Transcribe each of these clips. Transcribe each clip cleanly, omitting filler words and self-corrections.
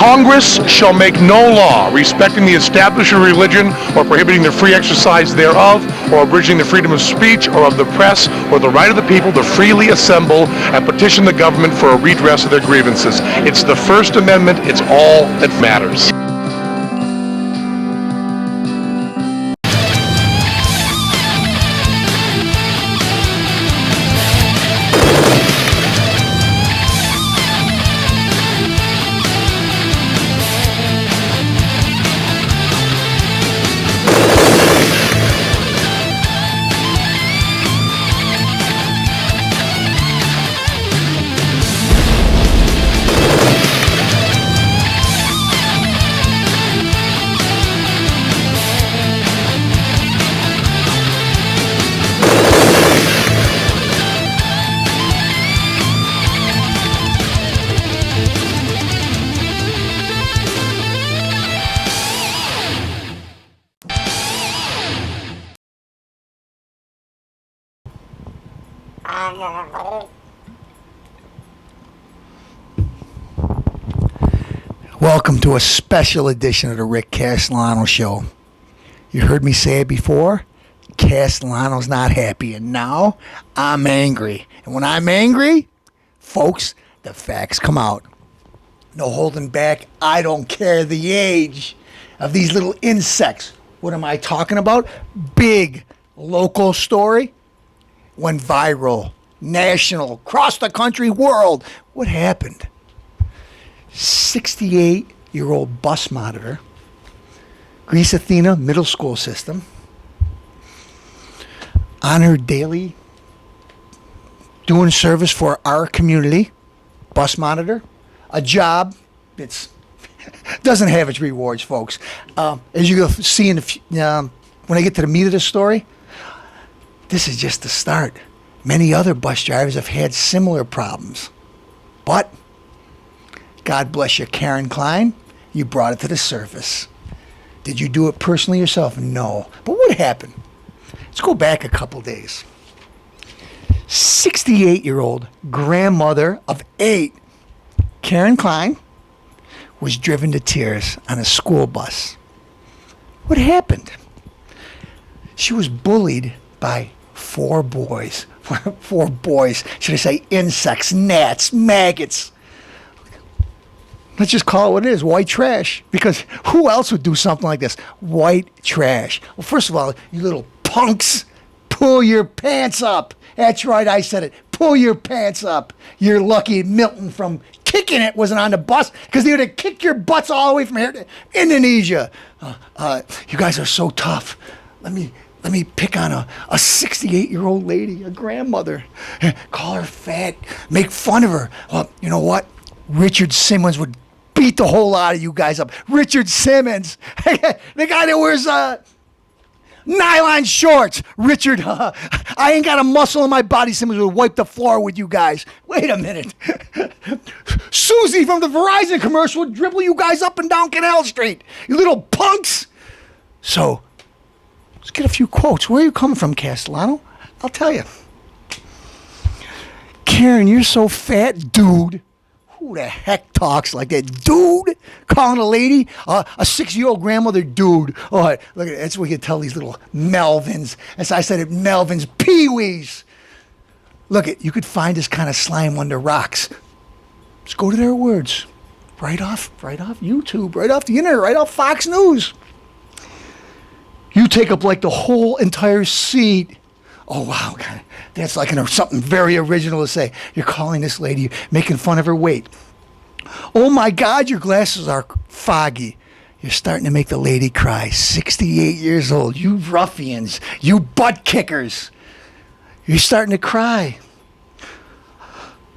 Congress shall make no law respecting the establishment of religion or prohibiting the free exercise thereof or abridging the freedom of speech or of the press or the right of the people to freely assemble and petition the government for a redress of their grievances. It's the First Amendment. It's all that matters. Welcome to a special edition of the Rick Castellano Show. You heard me say it before. Castellano's not happy, and now I'm angry. And when I'm angry, folks, the facts come out. No holding back. I don't care the age of these little insects. What am I talking about? Big local story went viral, national, across the country, world. What happened? 68-year-old bus monitor, Greece Athena middle school system, on her daily doing service for our community, bus monitor, a job that's doesn't have its rewards, folks. As you'll see in when I get to the meat of the story, this is just the start. Many other bus drivers have had similar problems, but God bless you, Karen Klein. You brought it to the surface. Did you do it personally yourself? No. But what happened? Let's go back a couple days. 68-year-old grandmother of 8, Karen Klein, was driven to tears on a school bus. What happened? She was bullied by 4 boys. 4 boys. Should I say insects, gnats, maggots? Let's just call it what it is, white trash. Because who else would do something like this? White trash. Well, first of all, you little punks, pull your pants up. That's right, I said it. Pull your pants up. You're lucky Milton from Kicking It wasn't on the bus, because they would have kicked your butts all the way from here to Indonesia. You guys are so tough. Let me pick on a 68-year-old lady, a grandmother. Call her fat, make fun of her. Well, you know what? Richard Simmons would beat the whole lot of you guys up. Richard Simmons, the guy that wears nylon shorts. Richard, I ain't got a muscle in my body. Simmons would wipe the floor with you guys. Wait a minute. Susie from the Verizon commercial would dribble you guys up and down Canal Street. You little punks. So, let's get a few quotes. Where are you coming from, Castellano? I'll tell you. Karen, you're so fat, dude. Who the heck talks like that? Dude? Calling a lady, a 6-year-old grandmother, dude. Oh, look at that's what you tell these little Melvins. As I said it, Melvins, Pee-wees. Look, you could find this kind of slime under rocks. Just go to their words. Right off YouTube, right off the internet, right off Fox News. You take up like the whole entire seat. Oh, wow, God. That's like something very original to say. You're calling this lady, making fun of her weight. Oh, my God, your glasses are foggy. You're starting to make the lady cry. 68 years old. You ruffians. You butt kickers. You're starting to cry.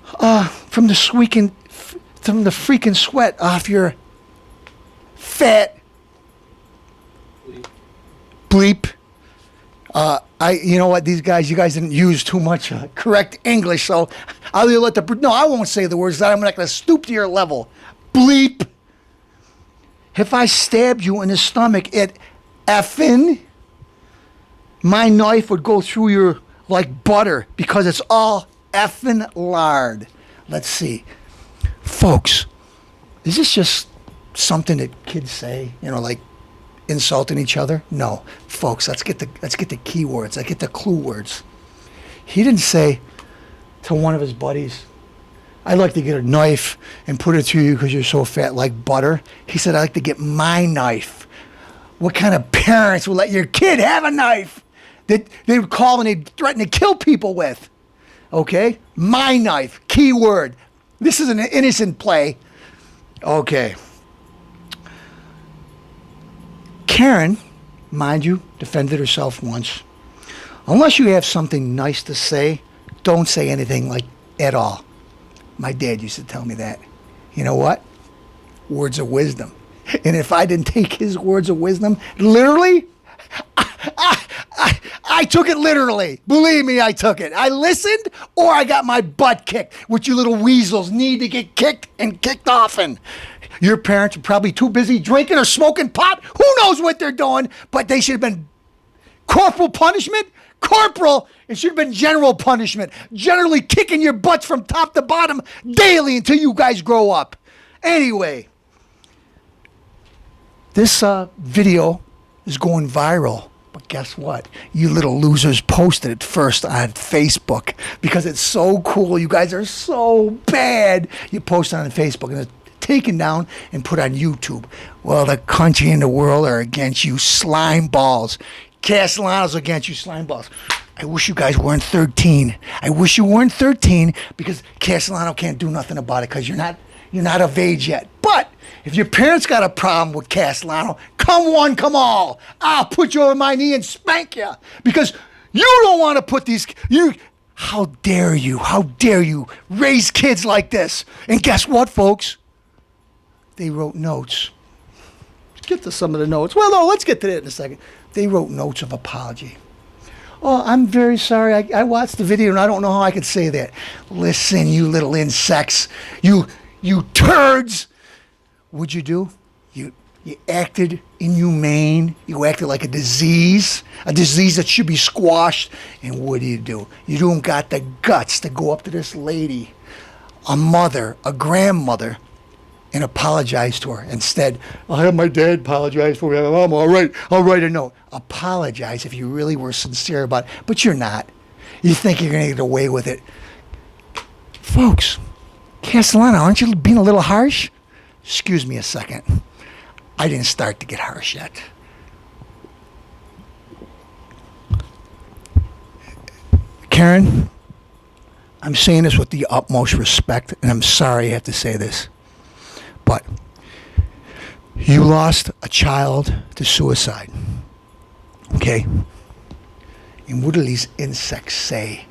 From the freaking sweat off your fat bleep. You know what, you guys didn't use too much correct English, so I'll let I won't say the words. I'm not going to stoop to your level. Bleep. If I stabbed you in the stomach at effing, my knife would go through your like butter because it's all effing lard. Let's see. Folks, is this just something that kids say, like insulting each other? No, folks. Let's get the key words. Let's get the clue words. He didn't say to one of his buddies, "I'd like to get a knife and put it through you because you're so fat like butter." He said, "I'd like to get my knife." What kind of parents would let your kid have a knife that they would call and they'd threaten to kill people with? Okay? My knife. Key word. This is an innocent play. Okay. Karen, mind you, defended herself once. Unless you have something nice to say, don't say anything like at all. My dad used to tell me that. You know what? Words of wisdom. And if I didn't take his words of wisdom literally, I took it literally. Believe me, I took it. I listened or I got my butt kicked, which you little weasels need to get kicked and kicked often. Your parents are probably too busy drinking or smoking pot. Who knows what they're doing? But they should have been corporal punishment. Corporal, it should have been general punishment. Generally kicking your butts from top to bottom daily until you guys grow up. Anyway, this video is going viral. But guess what? You little losers posted it first on Facebook because it's so cool. You guys are so bad. You post it on Facebook and it's taken down and put on YouTube. Well, the country and the world are against you slime balls. Castellano's against you slime balls. I wish you guys weren't 13. I wish you weren't 13 because Castellano can't do nothing about it because you're not of age yet. But if your parents got a problem with Castellano, come one, come all. I'll put you over my knee and spank you because you don't want to put these. How dare you? How dare you raise kids like this? And guess what, folks? They wrote notes. Let's get to some of the notes. Well, no, let's get to that in a second. They wrote notes of apology. Oh, I'm very sorry. I watched the video and I don't know how I could say that. Listen, you little insects. You turds. What'd you do? You acted inhumane. You acted like a disease that should be squashed. And what do? You don't got the guts to go up to this lady, a mother, a grandmother, and apologize to her. Instead, I'll have my dad apologize for me. I'm all right. I'll write a note. Apologize if you really were sincere about it. But you're not. You think you're going to get away with it. Folks, Castellano, aren't you being a little harsh? Excuse me a second. I didn't start to get harsh yet. Karen, I'm saying this with the utmost respect, and I'm sorry I have to say this. But you lost a child to suicide, okay? And what do these insects say?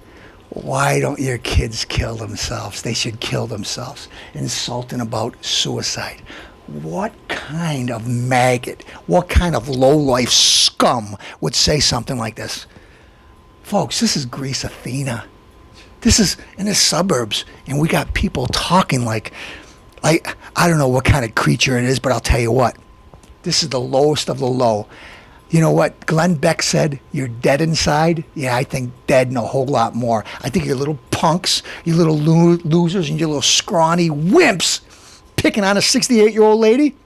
Why don't your kids kill themselves? They should kill themselves. Insulting about suicide. What kind of maggot, what kind of lowlife scum would say something like this? Folks, this is Greece, Athena. This is in the suburbs, and we got people talking like I don't know what kind of creature it is, but I'll tell you what. This is the lowest of the low. You know what Glenn Beck said? You're dead inside. Yeah, I think dead and a whole lot more. I think you're little punks, you little losers, and you little scrawny wimps picking on a 68-year-old lady.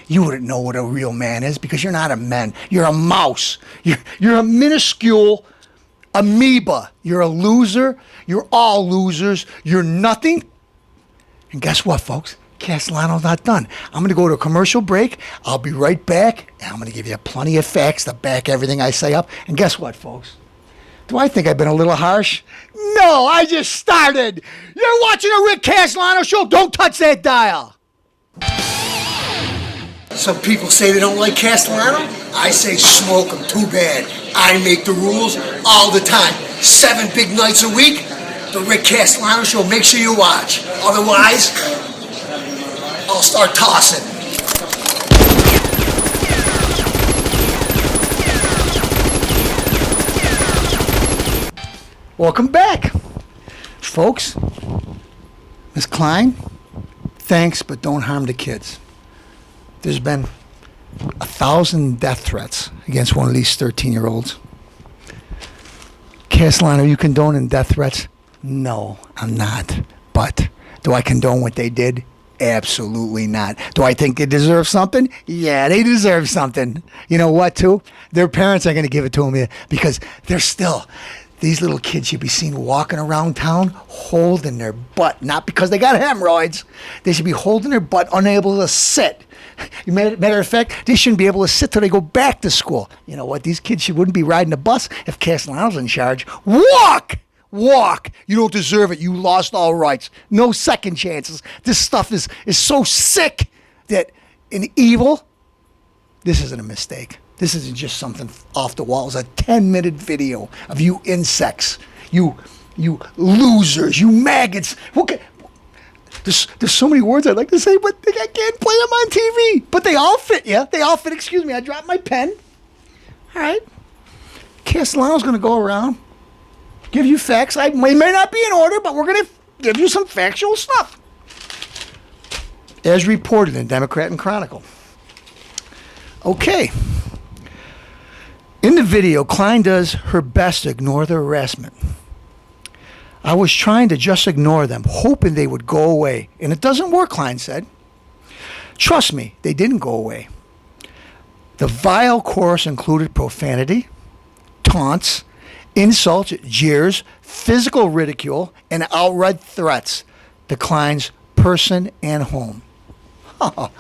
You wouldn't know what a real man is because you're not a man. You're a mouse. You're a minuscule amoeba. You're a loser. You're all losers. You're nothing. And guess what, folks? Castellano's not done. I'm going to go to a commercial break. I'll be right back, and I'm going to give you plenty of facts to back everything I say up. And guess what, folks? Do I think I've been a little harsh? No, I just started. You're watching a Rick Castellano show. Don't touch that dial. Some people say they don't like Castellano. I say smoke them. Too bad. I make the rules all the time. 7 big nights a week. The Rick Castellano show. Make sure you watch. Otherwise, I'll start tossing. Welcome back, folks. Ms. Klein, thanks, but don't harm the kids. There's been 1,000 death threats against one of these 13-year-olds. Castellano, are you condoning death threats? No, I'm not. But do I condone what they did? Absolutely not. Do I think they deserve something? Yeah, they deserve something. You know what, too? Their parents are going to give it to them because they're still, these little kids should be seen walking around town holding their butt. Not because they got hemorrhoids. They should be holding their butt, unable to sit. Matter of fact, they shouldn't be able to sit till they go back to school. You know what? These kids wouldn't be riding the bus if Castellano's in charge. Walk! Walk. You don't deserve it. You lost all rights. No second chances. This stuff is so sick that in evil, this isn't a mistake. This isn't just something off the wall. It's a 10-minute video of you insects, you losers, you maggots. There's so many words I'd like to say, but I can't play them on TV. But they all fit, yeah? They all fit. Excuse me, I dropped my pen. All right. Castellano's going to go around, give you facts. We may not be in order, but we're going to give you some factual stuff. As reported in Democrat and Chronicle. Okay. In the video, Klein does her best to ignore the harassment. I was trying to just ignore them, hoping they would go away. And it doesn't work, Klein said. Trust me, they didn't go away. The vile chorus included profanity, taunts, insults, jeers, physical ridicule, and outright threats to Klein's person and home. Oh,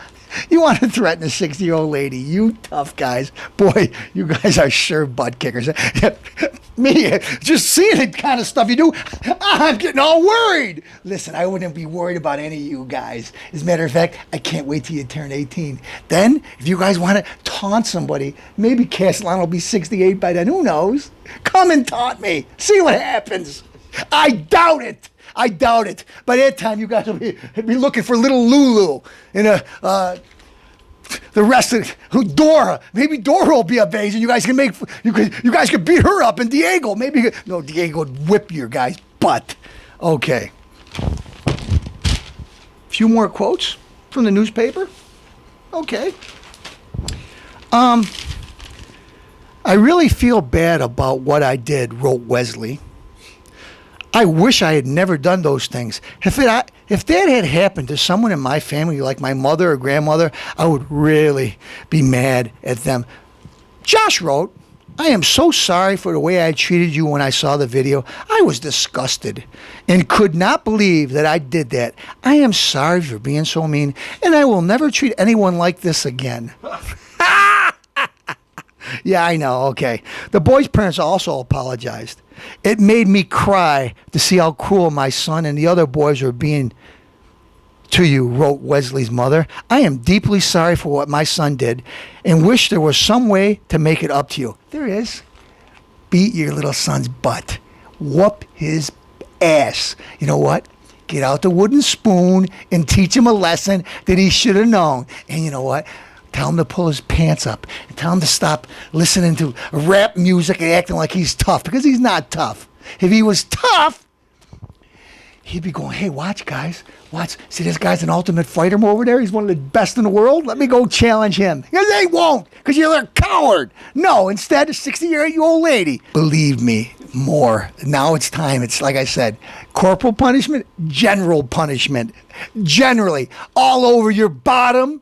you want to threaten a 60-year-old lady, you tough guys. Boy, you guys are sure butt kickers. Me, just seeing the kind of stuff you do, I'm getting all worried. Listen, I wouldn't be worried about any of you guys. As a matter of fact, I can't wait till you turn 18. Then, if you guys want to taunt somebody, maybe Castellano will be 68 by then. Who knows? Come and taunt me. See what happens. I doubt it. I doubt it. By that time, you guys will be looking for little Lulu in the rest of Dora. Maybe Dora will be of age, and you guys can you guys could beat her up. And Diego, Diego would whip your guy's butt. Okay. A few more quotes from the newspaper. Okay. I really feel bad about what I did, wrote Wesley. I wish I had never done those things. If that had happened to someone in my family, like my mother or grandmother, I would really be mad at them. Josh wrote, I am so sorry for the way I treated you when I saw the video. I was disgusted and could not believe that I did that. I am sorry for being so mean, and I will never treat anyone like this again. Yeah, I know. Okay. The boy's parents also apologized. It made me cry to see how cruel my son and the other boys were being to you, wrote Wesley's mother. I am deeply sorry for what my son did and wish there was some way to make it up to you. There is. Beat your little son's butt. Whoop his ass. You know what? Get out the wooden spoon and teach him a lesson that he should have known. And you know what? Tell him to pull his pants up. And tell him to stop listening to rap music and acting like he's tough, because he's not tough. If he was tough, he'd be going, hey, watch, guys. Watch. See, this guy's an ultimate fighter over there. He's one of the best in the world. Let me go challenge him. Because they won't, because you're a coward. No, instead, a 60-year-old lady. Believe me, more. Now it's time. It's like I said, corporal punishment, general punishment. Generally, all over your bottom,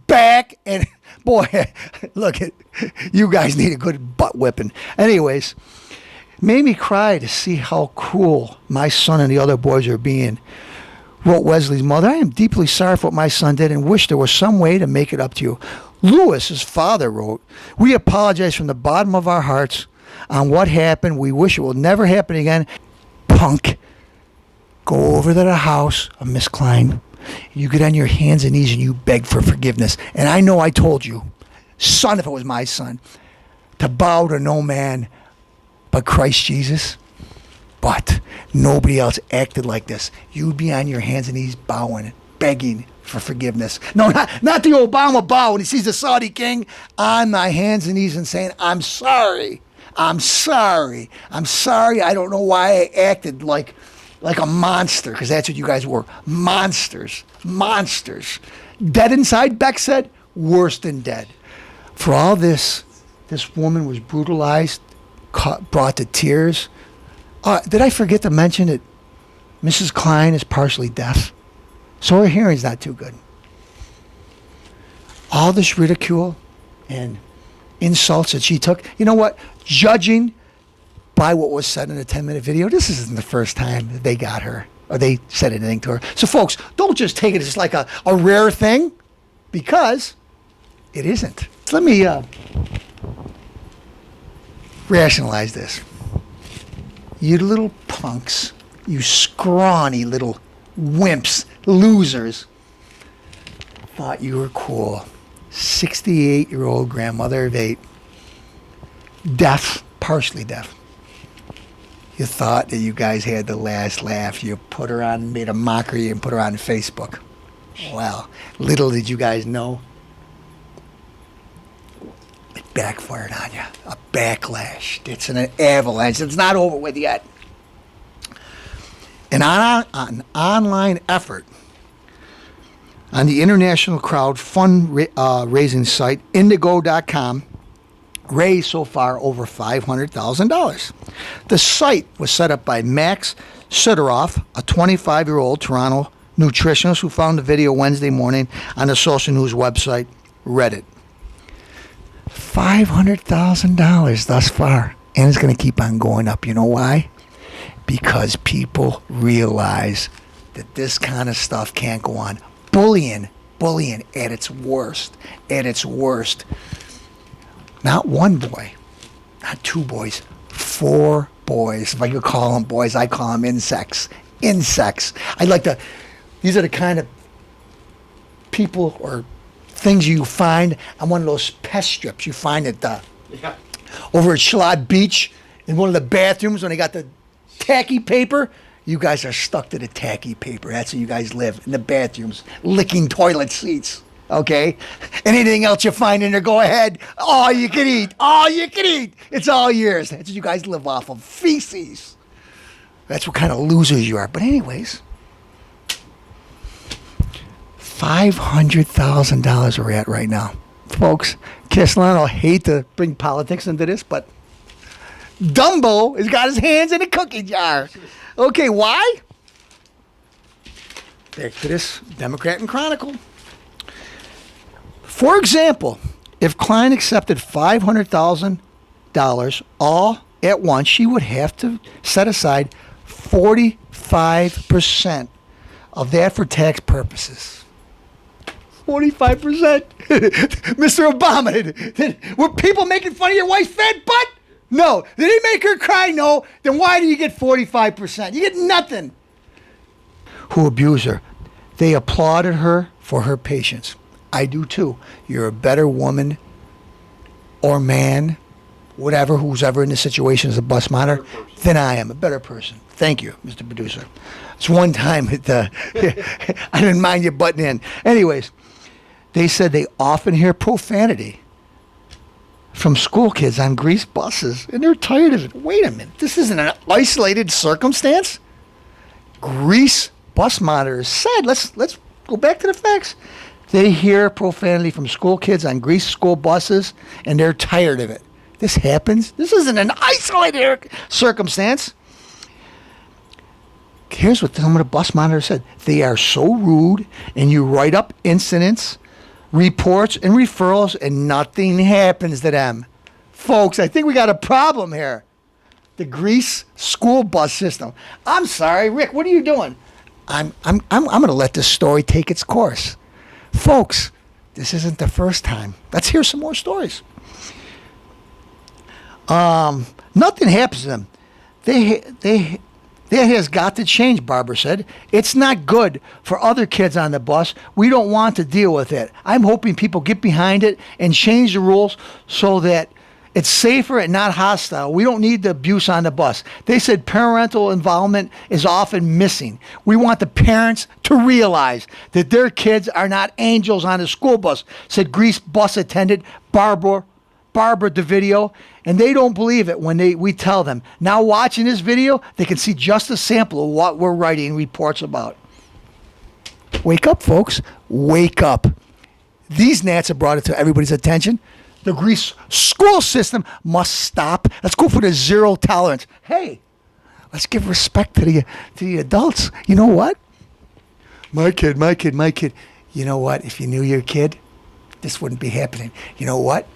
back, and boy, look, you guys need a good butt whipping. Anyways, made me cry to see how cruel my son and the other boys are being, wrote Wesley's mother. I am deeply sorry for what my son did and wish there was some way to make it up to you. Lewis, his father, wrote, we apologize from the bottom of our hearts on what happened. We wish it will never happen again. Punk, go over to the house of Miss Klein. You get on your hands and knees and you beg for forgiveness. And I know I told you, son, if it was my son, to bow to no man but Christ Jesus. But nobody else acted like this. You'd be on your hands and knees bowing, begging for forgiveness. No, not the Obama bow when he sees the Saudi king on my hands and knees and saying, I'm sorry. I'm sorry. I'm sorry. I don't know why I acted like a monster, because that's what you guys were. Monsters. Monsters. Dead inside, Beck said, worse than dead. For all this woman was brutalized, brought to tears. Did I forget to mention that Mrs. Klein is partially deaf? So her hearing's not too good. All this ridicule and insults that she took. You know what? Judging by what was said in a 10-minute video, this isn't the first time that they got her or they said anything to her. So folks, don't just take it as like a rare thing, because it isn't. So let me rationalize this. You little punks, you scrawny little wimps, losers, thought you were cool. 68-year-old grandmother of 8, deaf, partially deaf. You thought that you guys had the last laugh. You put her on, made a mockery and put her on Facebook. Well, little did you guys know, it backfired on you. A backlash. It's an avalanche. It's not over with yet. An online effort on the international crowd fundraising site Indigo.com raised so far over $500,000. The site was set up by Max Sidoroff, a 25-year-old Toronto nutritionist who found the video Wednesday morning on the social news website Reddit. $500,000 thus far, and it's going to keep on going up. You know why? Because people realize that this kind of stuff can't go on. Bullying at its worst, Not one boy, not 2 boys, 4 boys. If I could call them boys, I call them insects. These are the kind of people or things you find on one of those pest strips you find at over at Schlad Beach in one of the bathrooms when they got the tacky paper. You guys are stuck to the tacky paper. That's where you guys live, in the bathrooms, licking toilet seats, okay? Anything else you find in there, go ahead. All you can eat. It's all yours. That's what you guys live off of, feces. That's what kind of losers you are. But anyways, $500,000 we're at right now. Folks, Castellano, hate to bring politics into this, but Dumbo has got his hands in a cookie jar. Okay, why? Back to this Democrat and Chronicle. For example, if Klein accepted $500,000 all at once, she would have to set aside 45% of that for tax purposes. 45%? Mr. Obama, were people making fun of your wife's fat butt? No. Did he make her cry? No. Then why do you get 45%? You get nothing. Who abused her? They applauded her for her patience. I do too. You're a better woman or man, whatever, who's ever in the situation as a bus monitor, than I am. A better person. Thank you, Mr. Producer. It's one time I didn't mind you butting in. Anyways, they said they often hear profanity from school kids on greased buses, and they're tired of it. Wait a minute, this isn't an isolated circumstance. Grease bus monitors said, let's go back to the facts. They hear profanity from school kids on greased school buses, and they're tired of it. This happens. This isn't an isolated circumstance. Here's what some of the bus monitors said. They are so rude, and you write up incidents, reports, and referrals, and nothing happens to them. Folks, I think we got a problem here. The grease school bus system. I'm sorry, Rick, what are you doing? I'm going to let this story take its course. Folks, this isn't the first time. Let's hear some more stories. Nothing happens to them. That has got to change, Barbara said. It's not good for other kids on the bus. We don't want to deal with it. I'm hoping people get behind it and change the rules so that it's safer and not hostile. We don't need the abuse on the bus. They said parental involvement is often missing. We want the parents to realize that their kids are not angels on the school bus, said Grease bus attendant Barbara DeVideo, and they don't believe it when we tell them. Now watching this video, they can see just a sample of what we're writing reports about. Wake up, folks. Wake up. These gnats have brought it to everybody's attention. The Greece school system must stop. Let's go for the zero tolerance. Hey, let's give respect to the adults. You know what? My kid, my kid, my kid. You know what? If you knew your kid, this wouldn't be happening. You know what?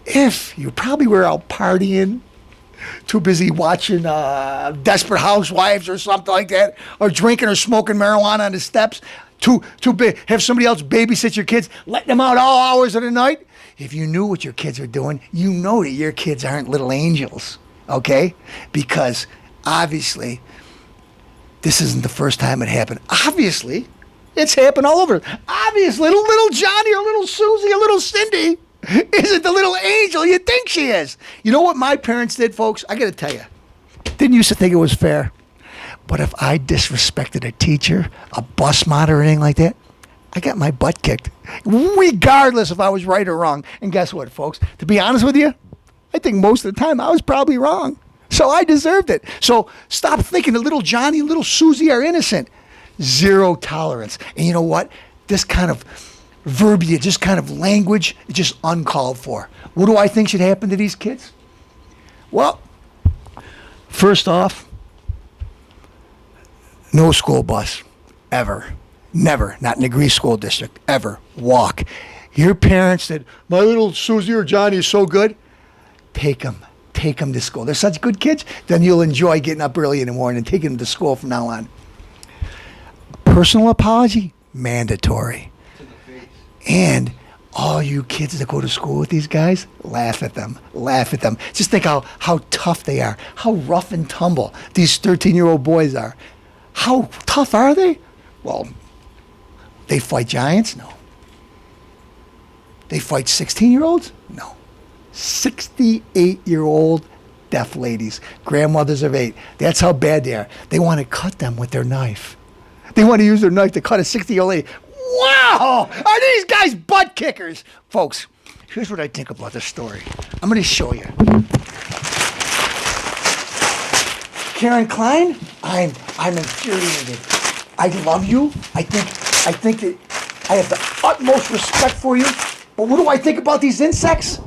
If you probably were out partying, too busy watching Desperate Housewives or something like that, or drinking or smoking marijuana on the steps, too big, have somebody else babysit your kids, letting them out all hours of the night. If you knew what your kids are doing, you know that your kids aren't little angels, okay? Because obviously, this isn't the first time it happened. Obviously, it's happened all over. Obviously, little Johnny or little Susie or little Cindy isn't the little angel you think she is. You know what my parents did, folks? I got to tell you, didn't used to think it was fair. But if I disrespected a teacher, a bus monitor, or anything like that, I got my butt kicked, regardless if I was right or wrong. And guess what, folks? To be honest with you, I think most of the time I was probably wrong. So I deserved it. So stop thinking that little Johnny and little Susie are innocent. Zero tolerance. And you know what? This kind of verbiage, this kind of language is just uncalled for. What do I think should happen to these kids? Well, first off, no school bus, ever. Never, not in the Greece school district, ever. Walk. Your parents said, my little Susie or Johnny is so good, take them to school. They're such good kids, then you'll enjoy getting up early in the morning and taking them to school from now on. Personal apology, mandatory. And all you kids that go to school with these guys, laugh at them. Laugh at them. Just think how tough they are, how rough and tumble these 13-year-old boys are. How tough are they? Well, they fight giants? No. They fight 16-year-olds? No. 68-year-old deaf ladies, grandmothers of 8. That's how bad they are. They want to cut them with their knife. They want to use their knife to cut a 60-year-old lady. Wow! Are these guys butt kickers? Folks, here's what I think about this story. I'm going to show you. Karen Klein, I'm infuriated. I love you. I think that I have the utmost respect for you. But what do I think about these insects?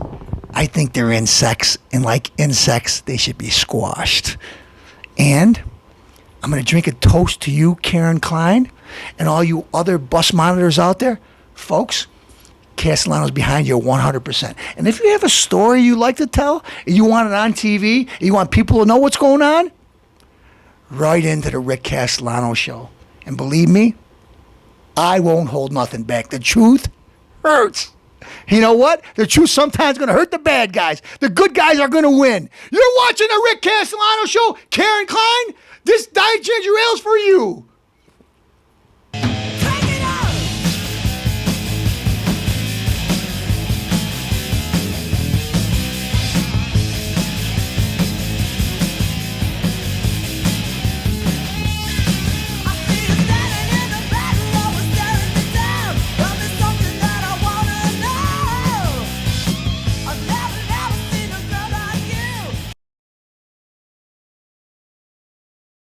I think they're insects, and like insects, they should be squashed. And I'm going to drink a toast to you, Karen Klein, and all you other bus monitors out there. Folks, Castellano's behind you 100%. And if you have a story you like to tell, and you want it on TV, and you want people to know what's going on, right into the Rick Castellano Show. And believe me, I won't hold nothing back. The truth hurts. You know what? The truth sometimes going to hurt the bad guys. The good guys are going to win. You're watching the Rick Castellano Show. Karen Klein, this Diet Ginger Ale's for you.